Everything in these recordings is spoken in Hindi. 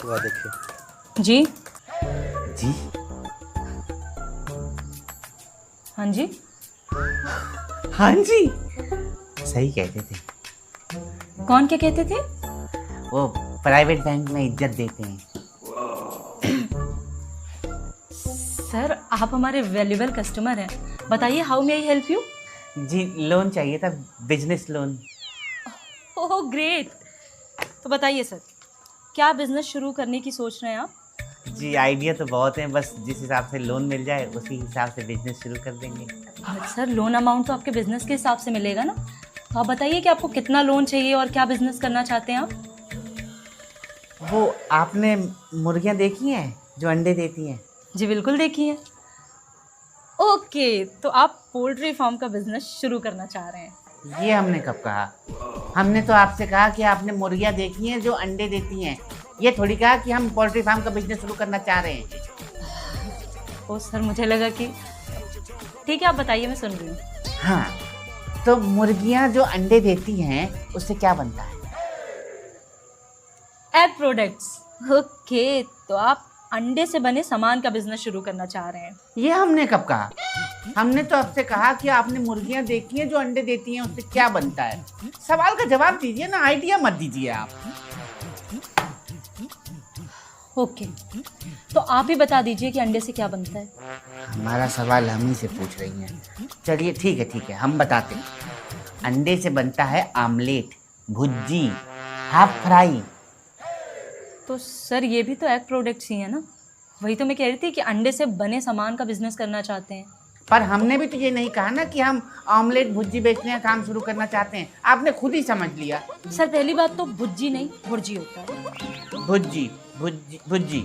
हुआ देखिए। जी जी हाँ जी। हाँ जी, सही कहते थे। कौन क्या कहते थे? वो प्राइवेट बैंक में इज्जत देते हैं। सर आप हमारे वैल्यूएबल कस्टमर हैं, बताइए how may I help you? जी लोन चाहिए था, बिजनेस लोन। Oh great. तो बताइए सर, क्या बिजनेस शुरू करने की सोच रहे हैं आप? जी आइडिया तो बहुत है, बस जिस हिसाब से लोन मिल जाए उसी हिसाब से बिजनेस शुरू कर देंगे। बट सर लोन अमाउंट तो आपके बिजनेस के हिसाब से मिलेगा ना, तो आप बताइए कि आपको कितना लोन चाहिए और क्या बिजनेस करना चाहते हैं आप? वो आपने मुर्गियाँ देखी हैं जो अंडे देती हैं? जी बिल्कुल देखिए। ओके, तो आप पोल्ट्री फार्म का बिजनेस शुरू करना चाह रहे हैं? ये हमने कब कहा? हमने तो आपसे कहा कि आपने मुर्गियाँ देखी हैं जो अंडे देती हैं, ये थोड़ी कहा कि हम पोल्ट्री फार्म का बिजनेस शुरू करना चाह रहे हैं। ओ सर मुझे लगा कि ठीक है, आप बताइए, मैं सुन रही हूँ। हाँ, तो मुर्गियाँ जो अंडे देती हैं उससे क्या बनता है? Egg products. ओके, तो आप अंडे से बने सामान का बिजनेस शुरू करना चाह रहे हैं? ये हमने कब कहा? हमने तो आपसे कहा कि आपने मुर्गियाँ देखी हैं जो अंडे देती हैं, उससे क्या बनता है। सवाल का जवाब दीजिए ना, आइडिया मत दीजिए आप। ओके, तो आप ही बता दीजिए कि अंडे से क्या बनता है। हमारा सवाल हम ही से पूछ रही हैं। चलिए ठीक है, हम बताते हैं। अंडे से बनता है आमलेट, भुर्जी, हाफ फ्राई। तो सर ये भी तो एग प्रोडक्ट्स ही है ना, वही तो मैं कह रही थी कि अंडे से बने सामान का बिजनेस करना चाहते हैं। पर हमने भी तो ये नहीं कहा ना कि हम आमलेट भुर्जी बेचने का काम शुरू करना चाहते हैं, आपने खुद ही समझ लिया। सर पहली बात तो भुर्जी नहीं भुर्जी होता है। भुर्जी भुर्जी भुर्जी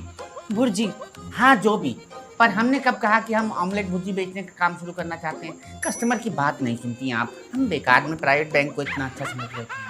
भुर्जी। हाँ जो भी, पर हमने कब कहा कि हम ऑमलेट भुर्जी बेचने का काम शुरू करना चाहते हैं? कस्टमर की बात नहीं सुनती हैं आप। हम बेकार में प्राइवेट बैंक को इतना अच्छा समझ रहे थे।